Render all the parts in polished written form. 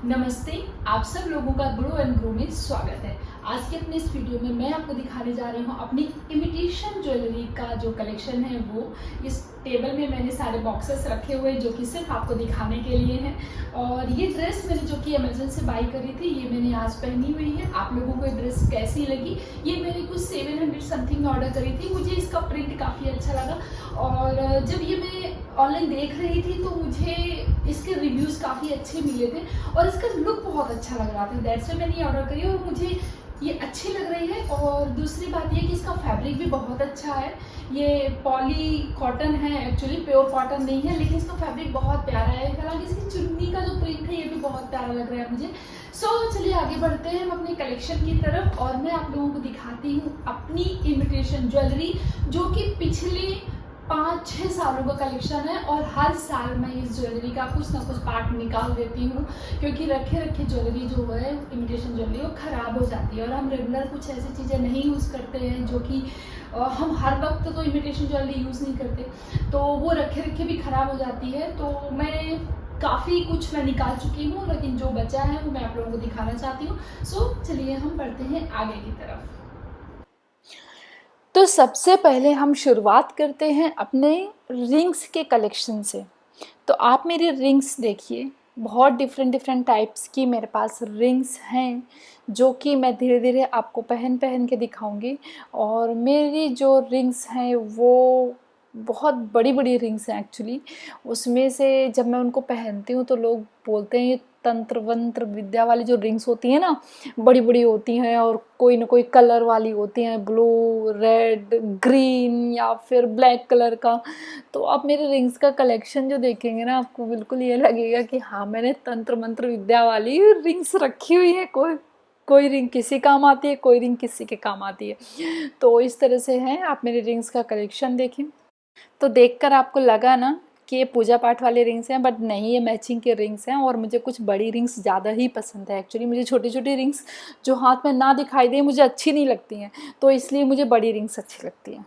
नमस्ते। आप सब लोगों का ग्रो एंड ग्रो में स्वागत है। आज के अपने इस वीडियो में मैं आपको दिखाने जा रही हूँ अपनी इमिटेशन ज्वेलरी का जो कलेक्शन है वो। इस टेबल में मैंने सारे बॉक्सेस रखे हुए जो कि सिर्फ आपको दिखाने के लिए हैं। और ये ड्रेस मैंने जो कि अमेजन से बाई करी थी, ये मैंने आज पहनी हुई है। आप लोगों को ये ड्रेस कैसी लगी? ये मैंने कुछ 700 समथिंग में ऑर्डर करी थी। मुझे इसका प्रिंट काफ़ी अच्छा लगा और जब ये मैं ऑनलाइन देख रही थी तो मुझे इसके रिव्यूज़ काफ़ी अच्छे मिले थे और इसका लुक बहुत अच्छा लग रहा था। दैट्स व्हाई मैंने ये ऑर्डर करी और मुझे ये अच्छी लग रही है। और दूसरी बात ये कि इसका फैब्रिक भी बहुत अच्छा है। ये पॉली कॉटन है, एक्चुअली प्योर कॉटन नहीं है, लेकिन इसका फैब्रिक बहुत प्यारा है। हालांकि इसकी चुन्नी का जो प्रिंट है ये भी बहुत प्यारा लग रहा है मुझे। चलिए आगे बढ़ते हैं हम अपने कलेक्शन की तरफ और मैं आप लोगों को दिखाती हूँ अपनी इमिटेशन ज्वेलरी जो कि पिछले 5-6 सालों का कलेक्शन है। और हर साल मैं इस ज्वेलरी का कुछ ना कुछ पार्ट निकाल देती हूँ क्योंकि रखे रखे ज्वेलरी जो है इमिटेशन ज्वेलरी वो ख़राब हो जाती है और हम रेगुलर कुछ ऐसी चीज़ें नहीं यूज़ करते हैं जो कि हम हर वक्त तो इमिटेशन ज्वेलरी यूज़ नहीं करते, तो वो रखे रखे भी ख़राब हो जाती है। तो मैं काफ़ी कुछ मैं निकाल चुकी हूँ, लेकिन जो बचा है वो मैं आप लोगों को दिखाना चाहती हूँ। चलिए हम बढ़ते हैं आगे की तरफ। तो सबसे पहले हम शुरुआत करते हैं अपने रिंग्स के कलेक्शन से। तो आप मेरे रिंग्स देखिए, बहुत डिफरेंट डिफरेंट टाइप्स की मेरे पास रिंग्स हैं जो कि मैं धीरे धीरे आपको पहन पहन के दिखाऊंगी। और मेरी जो रिंग्स हैं वो बहुत बड़ी बड़ी रिंग्स हैं एक्चुअली। उसमें से जब मैं उनको पहनती हूँ तो लोग बोलते हैं ये तंत्र वंत्र विद्या वाली जो रिंग्स होती हैं ना, बड़ी बड़ी होती हैं और कोई ना कोई कलर वाली होती हैं, ब्लू, रेड, ग्रीन या फिर ब्लैक कलर का। तो आप मेरे रिंग्स का कलेक्शन जो देखेंगे ना, आपको बिल्कुल ये लगेगा कि हाँ, मैंने तंत्र मंत्र विद्या वाली रिंग्स रखी हुई है। कोई कोई रिंग किसी काम आती है, कोई रिंग किसी के काम आती है। तो इस तरह से है, आप मेरे रिंग्स का कलेक्शन देखें। तो देखकर आपको लगा ना कि ये पूजा पाठ वाले रिंग्स हैं, बट नहीं, ये मैचिंग के रिंग्स हैं। और मुझे कुछ बड़ी रिंग्स ज़्यादा ही पसंद है एक्चुअली। मुझे छोटी छोटी रिंग्स जो हाथ में ना दिखाई दे मुझे अच्छी नहीं लगती हैं, तो इसलिए मुझे बड़ी रिंग्स अच्छी लगती हैं।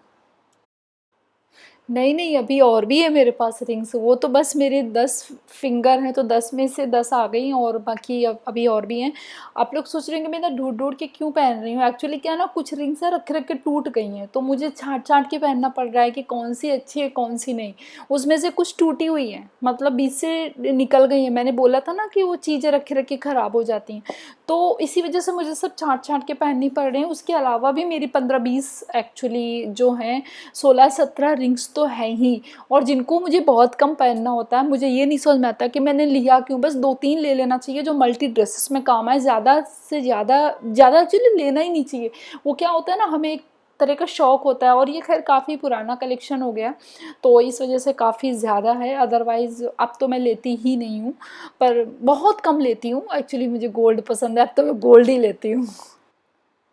नहीं नहीं, अभी और भी है मेरे पास रिंग्स। वो तो बस मेरे 10 फिंगर हैं तो 10 में से 10 आ गई और बाकी अभी और भी हैं। आप लोग सोच रहे हैं कि मैं ना ढूंढ ढूंढ के क्यों पहन रही हूँ। एक्चुअली क्या ना, कुछ रिंग्स है रख रख के टूट गई हैं, तो मुझे छांट छांट के पहनना पड़ रहा है कि कौन सी अच्छी है कौन सी नहीं। उसमें से कुछ टूटी हुई हैं, मतलब बीच से निकल गई हैं। मैंने बोला था ना कि वो चीज़ें रखे रखे ख़राब हो जाती हैं, तो इसी वजह से मुझे सब छांट छांट के पहननी पड़ रही हैं। उसके अलावा भी मेरी 15-20 एक्चुअली जो हैं, 16-17 रिंग्स तो हैं ही। और जिनको मुझे बहुत कम पहनना होता है, मुझे ये नहीं समझ में आता कि मैंने लिया क्यों। बस 2-3 ले लेना चाहिए जो मल्टी ड्रेसेस में काम आए। ज़्यादा से ज़्यादा एक्चुअली लेना ही नहीं चाहिए। वो क्या होता है ना, हमें एक तरह का शौक होता है। और ये खैर काफ़ी पुराना कलेक्शन हो गया तो इस वजह से काफ़ी ज़्यादा है। अदरवाइज़ अब तो मैं लेती ही नहीं हूँ, पर बहुत कम लेती हूँ। एक्चुअली मुझे गोल्ड पसंद है, अब तो मैं गोल्ड ही लेती हूँ।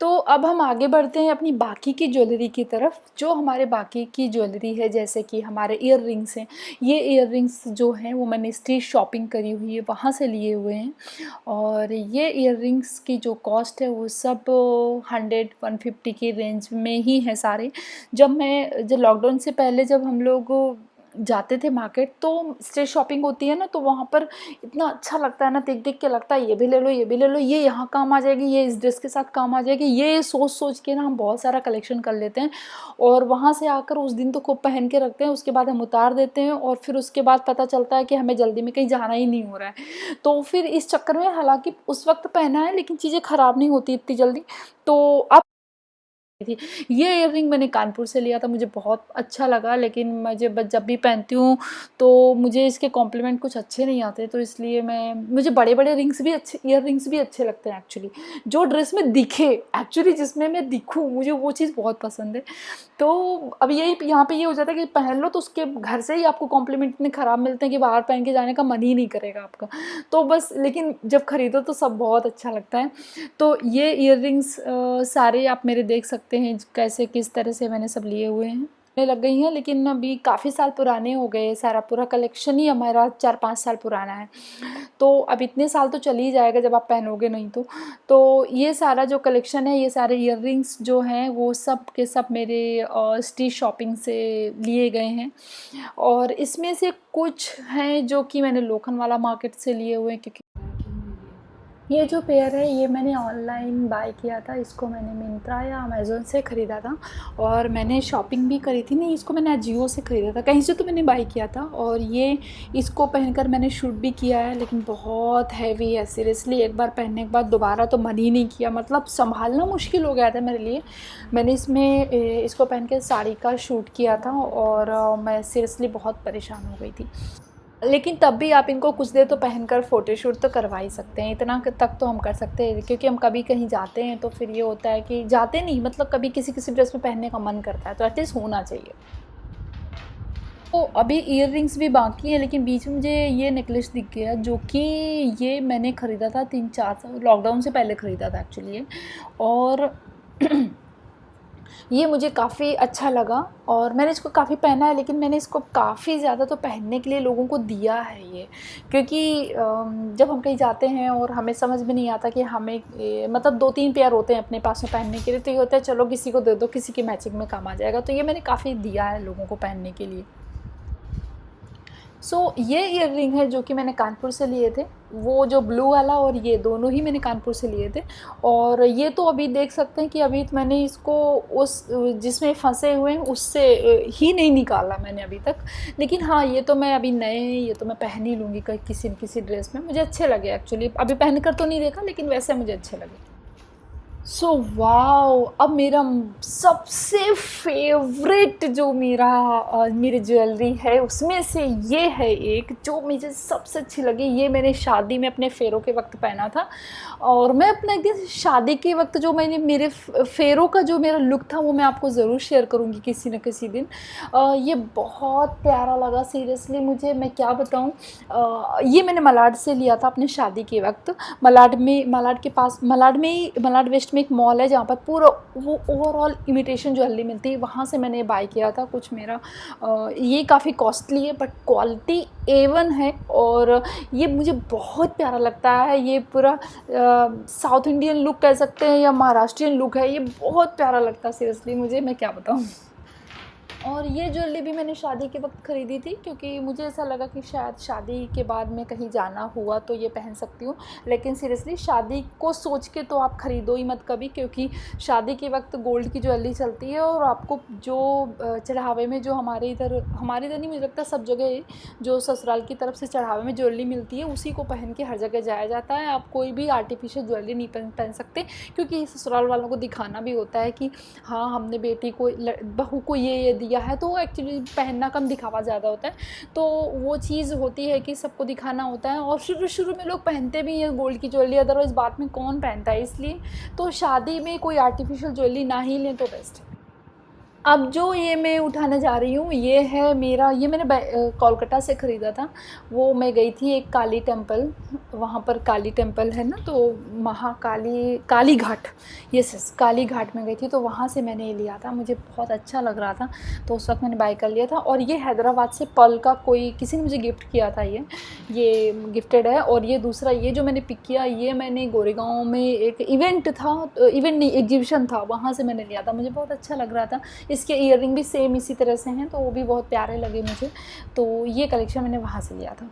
तो अब हम आगे बढ़ते हैं अपनी बाकी की ज्वेलरी की तरफ। जो हमारे बाकी की ज्वेलरी है, जैसे कि हमारे ईयर रिंग्स हैं। ये ईयर रिंग्स जो हैं वो मैंने स्ट्रीट शॉपिंग करी हुई है, वहाँ से लिए हुए हैं। और ये ईयर रिंग्स की जो कॉस्ट है वो सब 100-150 की रेंज में ही है सारे। जब लॉकडाउन से पहले जब हम लोग जाते थे मार्केट, तो स्ट्रीट शॉपिंग होती है ना, तो वहाँ पर इतना अच्छा लगता है ना, देख देख के लगता है ये भी ले लो, ये भी ले लो, ये यहाँ काम आ जाएगी, ये इस ड्रेस के साथ काम आ जाएगी। ये सोच सोच के ना हम बहुत सारा कलेक्शन कर लेते हैं और वहाँ से आकर उस दिन तो खूब पहन के रखते हैं। उसके बाद हम उतार देते हैं और फिर उसके बाद पता चलता है कि हमें जल्दी में कहीं जाना ही नहीं हो रहा है। तो फिर इस चक्कर में, हालांकि उस वक्त पहना है लेकिन चीज़ें ख़राब नहीं होती इतनी जल्दी। तो अब थी ये इयररिंग मैंने कानपुर से लिया था, मुझे बहुत अच्छा लगा। लेकिन मुझे जब भी पहनती हूँ तो मुझे इसके कॉम्प्लीमेंट कुछ अच्छे नहीं आते, तो इसलिए मुझे बड़े बड़े रिंग्स भी अच्छे, इयर रिंग्स भी अच्छे लगते हैं एक्चुअली। जो ड्रेस में दिखे, एक्चुअली जिसमें मैं दिखूँ, मुझे वो चीज़ बहुत पसंद है। तो अब यही यहाँ पे ये हो जाता है कि पहन लो तो उसके घर से ही आपको कॉम्प्लीमेंट इतने ख़राब मिलते हैं कि बाहर पहन के जाने का मन ही नहीं करेगा आपका। तो बस, लेकिन जब ख़रीदो तो सब बहुत अच्छा लगता है। तो ये इयररिंग्स सारे आप मेरे देख सकते हैं कैसे किस तरह से मैंने सब लिए हुए हैं, लग गई हैं। लेकिन अभी काफ़ी साल पुराने हो गए, सारा पूरा कलेक्शन ही हमारा 4-5 साल पुराना है। तो अब इतने साल तो चल ही जाएगा जब आप पहनोगे नहीं तो ये सारा जो कलेक्शन है, ये सारे इयररिंग्स जो हैं वो सब के सब मेरे स्ट्रीट शॉपिंग से लिए गए हैं। और इसमें से कुछ हैं जो कि मैंने लोखंड वाला मार्केट से लिए हुए हैं, क्योंकि ये जो पेयर है ये मैंने ऑनलाइन बाय किया था, इसको मैंने मिंत्रा या अमेज़न से ख़रीदा था और मैंने शॉपिंग भी करी थी। नहीं, इसको मैंने अजियो से ख़रीदा था, कहीं से तो मैंने बाय किया था। और ये इसको पहनकर मैंने शूट भी किया है, लेकिन बहुत हैवी है सीरियसली। एक बार पहनने के बाद दोबारा तो मन ही नहीं किया, मतलब संभालना मुश्किल हो गया था मेरे लिए। मैंने इसको पहन के साड़ी का शूट किया था और मैं सीरियसली बहुत परेशान हो गई थी। लेकिन तब भी आप इनको कुछ देर तो पहनकर फ़ोटोशूट तो करवा ही सकते हैं, इतना तक तो हम कर सकते हैं। क्योंकि हम कभी कहीं जाते हैं तो फिर ये होता है कि जाते नहीं, मतलब कभी किसी किसी ड्रेस में पहनने का मन करता है, तो एटलीस्ट होना चाहिए। तो अभी ईयर रिंग्स भी बाकी हैं, लेकिन बीच में मुझे ये नेकलेस दिख गया, जो कि ये मैंने ख़रीदा था 3-4 साल, लॉकडाउन से पहले ख़रीदा था एक्चुअली ये। और ये मुझे काफ़ी अच्छा लगा और मैंने इसको काफ़ी पहना है, लेकिन मैंने इसको काफ़ी ज़्यादा तो पहनने के लिए लोगों को दिया है ये। क्योंकि जब हम कहीं जाते हैं और हमें समझ में नहीं आता कि हमें मतलब 2-3 पेयर होते हैं अपने पास में पहनने के लिए, तो ये होता है चलो किसी को दे दो, किसी की मैचिंग में काम आ जाएगा। तो ये मैंने काफ़ी दिया है लोगों को पहनने के लिए। ये ईयर रिंग है जो कि मैंने कानपुर से लिए थे, वो जो ब्लू वाला और ये दोनों ही मैंने कानपुर से लिए थे। और ये तो अभी देख सकते हैं कि अभी मैंने इसको उस जिसमें फंसे हुए हैं उससे ही नहीं निकाला मैंने अभी तक। लेकिन हाँ, ये तो मैं अभी नए हैं, ये तो मैं पहन ही लूँगी किसी न किसी ड्रेस में, मुझे अच्छे लगे एक्चुअली। अभी पहन कर तो नहीं देखा, लेकिन वैसे मुझे अच्छे लगे। वाओ, अब मेरा सबसे फेवरेट जो मेरी ज्वेलरी है उसमें से ये है एक जो मुझे सबसे अच्छी लगी। ये मैंने शादी में अपने फेरों के वक्त पहना था और मैं अपना एक दिन शादी के वक्त जो मैंने मेरे फेरों का जो मेरा लुक था वो मैं आपको ज़रूर शेयर करूँगी किसी न किसी दिन। ये बहुत प्यारा लगा सीरियसली मुझे, मैं क्या बताऊँ। ये मैंने मलाड से लिया था अपने शादी के वक्त। मलाड के पास, मलाड वेस्ट में एक मॉल है जहाँ पर पूरा वो ओवरऑल इमिटेशन ज्वेलरी मिलती है, वहाँ से मैंने बाय किया था कुछ मेरा। ये काफ़ी कॉस्टली है बट क्वालिटी A1 है और ये मुझे बहुत प्यारा लगता है। ये पूरा साउथ इंडियन लुक कह सकते हैं या महाराष्ट्रियन लुक है, ये बहुत प्यारा लगता है सीरियसली मुझे, मैं क्या बताऊँ। और ये ज्वेलरी भी मैंने शादी के वक्त ख़रीदी थी, क्योंकि मुझे ऐसा लगा कि शायद शादी के बाद में कहीं जाना हुआ तो ये पहन सकती हूँ। लेकिन सीरियसली शादी को सोच के तो आप ख़रीदो ही मत कभी, क्योंकि शादी के वक्त गोल्ड की ज्वेलरी चलती है और आपको जो चढ़ावे में, जो हमारे इधर नहीं, मुझे लगता सब जगह जो ससुराल की तरफ से चढ़ावे में ज्वेलरी मिलती है उसी को पहन के हर जगह जाया जाता है। आप कोई भी आर्टिफिशियल ज्वेलरी नहीं पहन सकते, क्योंकि ससुराल वालों को दिखाना भी होता है कि हाँ हमने बेटी को, बहू को ये दिया है। तो एक्चुअली पहनना कम, दिखावा ज़्यादा होता है, तो वो चीज़ होती है कि सबको दिखाना होता है। और शुरू में लोग पहनते भी हैं गोल्ड की ज्वेलरी, अदरवाइज़ बाद में कौन पहनता है, इसलिए तो शादी में कोई आर्टिफिशियल ज्वेलरी ना ही लें तो बेस्ट है। अब जो ये मैं उठाने जा रही हूँ ये है मेरा, ये मैंने कोलकाता से ख़रीदा था। वो मैं गई थी एक काली टेम्पल, वहाँ पर काली टेम्पल है ना, तो काली घाट, यस काली घाट में गई थी, तो वहाँ से मैंने ये लिया था। मुझे बहुत अच्छा लग रहा था तो उस वक्त मैंने बाय कर लिया था। और ये हैदराबाद से पर्ल का किसी ने मुझे गिफ्ट किया था, ये गिफ्टेड है। और ये दूसरा, ये जो मैंने पिक किया, ये मैंने गोरेगांव में एक इवेंट नहीं एग्जीबिशन था, वहाँ से मैंने लिया था। मुझे बहुत अच्छा लग रहा था। इसके ईयर रिंग भी सेम इसी तरह से हैं, तो वो भी बहुत प्यारे लगे मुझे, तो ये कलेक्शन मैंने वहाँ से लिया था।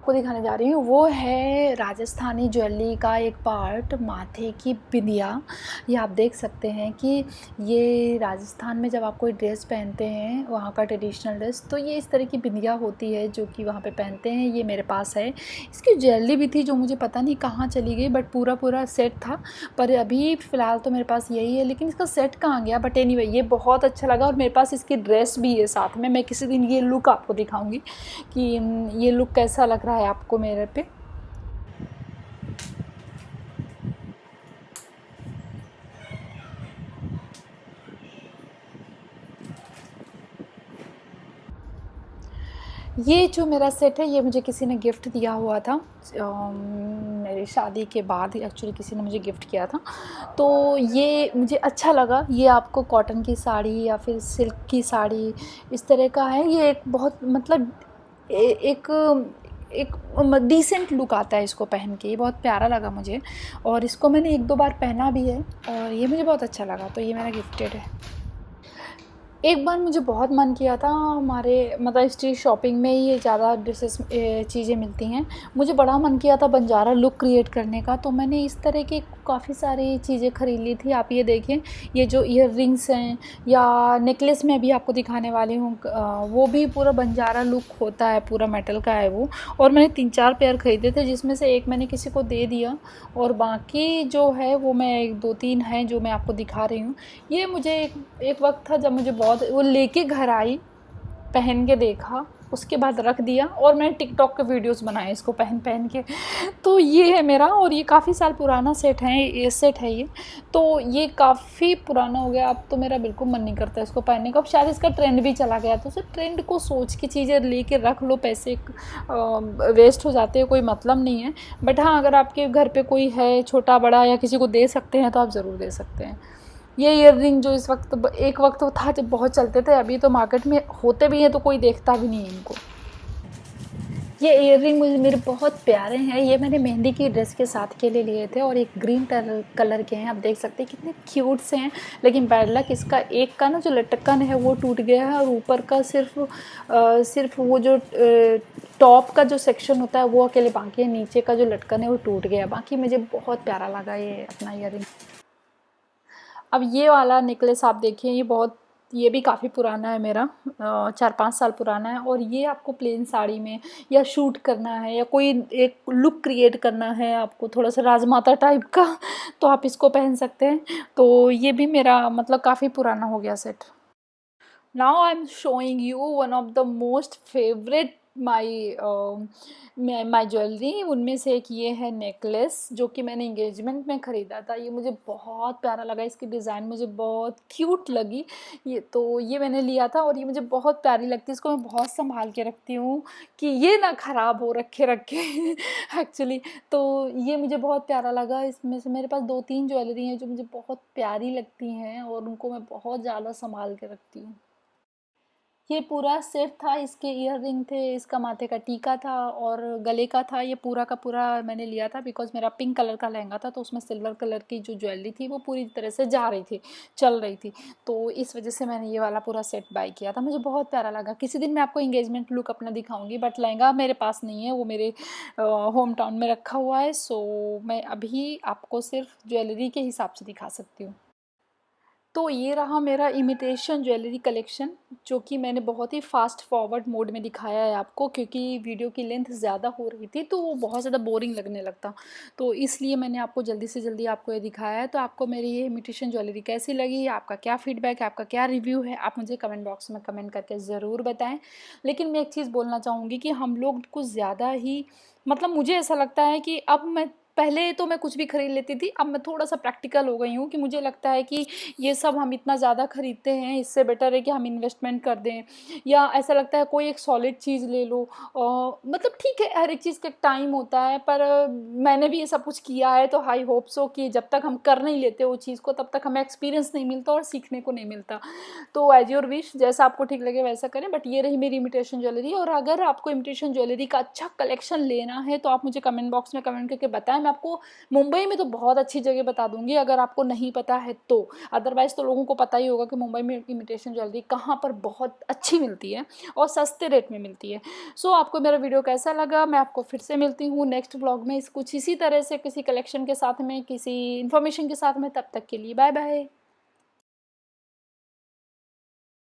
आपको दिखाने जा रही हूँ वो है राजस्थानी ज्वेलरी का एक पार्ट, माथे की बिंदिया। ये आप देख सकते हैं कि ये राजस्थान में जब आप कोई ड्रेस पहनते हैं, वहाँ का ट्रेडिशनल ड्रेस, तो ये इस तरह की बिंदिया होती है जो कि वहाँ पे पहनते हैं। ये मेरे पास है। इसकी ज्वेलरी भी थी जो मुझे पता नहीं कहाँ चली गई, बट पूरा सेट था। पर अभी फ़िलहाल तो मेरे पास यही है, लेकिन इसका सेट कहाँ गया। बट एनीवे ये बहुत अच्छा लगा और मेरे पास इसकी ड्रेस भी है साथ में। मैं किसी दिन ये लुक आपको दिखाऊँगी कि ये लुक कैसा लग रहा है आपको मेरे पे। ये जो मेरा सेट है ये मुझे किसी ने गिफ्ट दिया हुआ था, मेरी शादी के बाद एक्चुअली किसी ने मुझे गिफ्ट किया था, तो ये मुझे अच्छा लगा। ये आपको कॉटन की साड़ी या फिर सिल्क की साड़ी इस तरह का है। ये एक बहुत मतलब एक डिसेंट लुक आता है इसको पहन के, ये बहुत प्यारा लगा मुझे। और इसको मैंने 1-2 बार पहना भी है और ये मुझे बहुत अच्छा लगा, तो ये मेरा गिफ्टेड है। एक बार मुझे बहुत मन किया था, हमारे मतलब स्ट्रीट शॉपिंग में ये ज़्यादा ड्रेसेस चीज़ें मिलती हैं। मुझे बड़ा मन किया था बंजारा लुक क्रिएट करने का, तो मैंने इस तरह की काफ़ी सारी चीज़ें ख़रीद ली थी। आप ये देखें, ये जो ईयर रिंग्स हैं या नेकलेस मैं भी आपको दिखाने वाली हूँ, वो भी पूरा बंजारा लुक होता है, पूरा मेटल का है वो। और मैंने 3-4 पेयर ख़रीदे थे, जिसमें से एक मैंने किसी को दे दिया और बाकी जो है वो मैं 2-3 हैं जो मैं आपको दिखा रही हूँ। ये मुझे एक वक्त था जब मुझे बहुत वो लेके घर आई, पहन के देखा, उसके बाद रख दिया और मैंने टिकटॉक के वीडियोस बनाए इसको पहन पहन के। तो ये है मेरा, और ये काफ़ी साल पुराना सेट है, ये सेट है ये। तो ये काफ़ी पुराना हो गया, अब तो मेरा बिल्कुल मन नहीं करता इसको पहनने का। अब शायद इसका ट्रेंड भी चला गया, तो उस ट्रेंड को सोच के चीज़ें लेके रख लो, पैसे वेस्ट हो जाते हैं, कोई मतलब नहीं है। बट हाँ, अगर आपके घर पे कोई है छोटा बड़ा या किसी को दे सकते हैं तो आप ज़रूर दे सकते हैं। ये ईयररिंग जो इस वक्त, एक वक्त तो था जब बहुत चलते थे, अभी तो मार्केट में होते भी हैं तो कोई देखता भी नहीं है इनको। ये ईयररिंग मुझे मेरे बहुत प्यारे हैं। ये मैंने मेहंदी की ड्रेस के साथ के लिए लिए थे और एक ग्रीन कलर के हैं। आप देख सकते हैं कितने क्यूट से हैं। लेकिन बैड लक, इसका एक का ना जो लटकन है वो टूट गया है और ऊपर का सिर्फ वो जो टॉप का जो सेक्शन होता है वो अकेले बाकी है, नीचे का जो लटकन है वो टूट गया। बाकी मुझे बहुत प्यारा लगा ये अपना ईयररिंग। अब ये वाला नेकलेस आप देखिए, ये भी काफ़ी पुराना है मेरा, 4-5 साल पुराना है। और ये आपको प्लेन साड़ी में या शूट करना है या कोई एक लुक क्रिएट करना है आपको थोड़ा सा राजमाता टाइप का, तो आप इसको पहन सकते हैं। तो ये भी मेरा मतलब काफ़ी पुराना हो गया set. Now I am showing you one of the most favourite my jewellery. उनमें से एक ये है नेकलेस, जो कि मैंने इंगेजमेंट में ख़रीदा था। ये मुझे बहुत प्यारा लगा, इसकी डिज़ाइन मुझे बहुत क्यूट लगी। ये मैंने लिया था और ये मुझे बहुत प्यारी लगती है। इसको मैं बहुत संभाल के रखती हूँ कि ये ना ख़राब हो रखे एक्चुअली। तो ये मुझे बहुत प्यारा लगा। इसमें से मेरे पास 2-3 ज्वेलरी हैं जो मुझे बहुत प्यारी लगती हैं और उनको मैं बहुत ज़्यादा संभाल के रखती हूँ। ये पूरा सेट था, इसके ईयररिंग थे, इसका माथे का टीका था और गले का था। ये पूरा का पूरा मैंने लिया था बिकॉज़ मेरा पिंक कलर का लहंगा था, तो उसमें सिल्वर कलर की जो ज्वेलरी थी वो पूरी तरह से जा रही थी, चल रही थी। तो इस वजह से मैंने ये वाला पूरा सेट बाय किया था। मुझे बहुत प्यारा लगा। किसी दिन मैं आपको एंगेजमेंट लुक अपना दिखाऊंगी, बट लहंगा मेरे पास नहीं है, वो मेरे होम टाउन में रखा हुआ है। सो मैं अभी आपको सिर्फ ज्वेलरी के हिसाब से दिखा सकती हूँ। तो ये रहा मेरा इमिटेशन ज्वेलरी कलेक्शन, जो कि मैंने बहुत ही फ़ास्ट फॉरवर्ड मोड में दिखाया है आपको, क्योंकि वीडियो की लेंथ ज़्यादा हो रही थी तो वो बहुत ज़्यादा बोरिंग लगने लगता। तो इसलिए मैंने आपको जल्दी से जल्दी आपको ये दिखाया है। तो आपको मेरी ये इमिटेशन ज्वेलरी कैसी लगी, आपका क्या फ़ीडबैक है, आपका क्या रिव्यू है, आप मुझे कमेंट बॉक्स में कमेंट करके ज़रूर बताएँ। लेकिन मैं एक चीज़ बोलना चाहूँगी कि हम लोग कुछ ज़्यादा ही, मतलब मुझे ऐसा लगता है कि अब मैं, पहले तो मैं कुछ भी खरीद लेती थी, अब मैं थोड़ा-सा प्रैक्टिकल हो गई हूँ कि मुझे लगता है कि ये सब हम इतना ज़्यादा खरीदते हैं, इससे बेटर है कि हम इन्वेस्टमेंट कर दें। या ऐसा लगता है कोई एक सॉलिड चीज़ ले लो। मतलब ठीक है, हर एक चीज़ का एक टाइम होता है, पर मैंने भी ये सब कुछ किया है, तो आई होप सो कि जब तक हम कर नहीं लेते वो चीज़ को, तब तक हमें एक्सपीरियंस नहीं मिलता और सीखने को नहीं मिलता। तो एज़ योर विश, जैसा आपको ठीक लगे वैसा करें। बट ये रही मेरी इमिटेशन ज्वेलरी, और अगर आपको इमिटेशन ज्वेलरी का अच्छा कलेक्शन लेना है तो आप मुझे कमेंट बॉक्स में कमेंट करके बताएं। मैं आपको मुंबई में तो बहुत अच्छी जगह बता दूंगी अगर आपको नहीं पता है तो। अदरवाइज़ तो लोगों को पता ही होगा कि मुंबई में इमिटेशन ज्वेलरी कहाँ पर बहुत अच्छी मिलती है और सस्ते रेट में मिलती है। सो आपको मेरा वीडियो कैसा लगा, मैं आपको फिर से मिलती हूँ नेक्स्ट व्लॉग में कुछ इसी तरह से, किसी कलेक्शन के साथ में, किसी इन्फॉर्मेशन के साथ में। तब तक के लिए बाय बाय।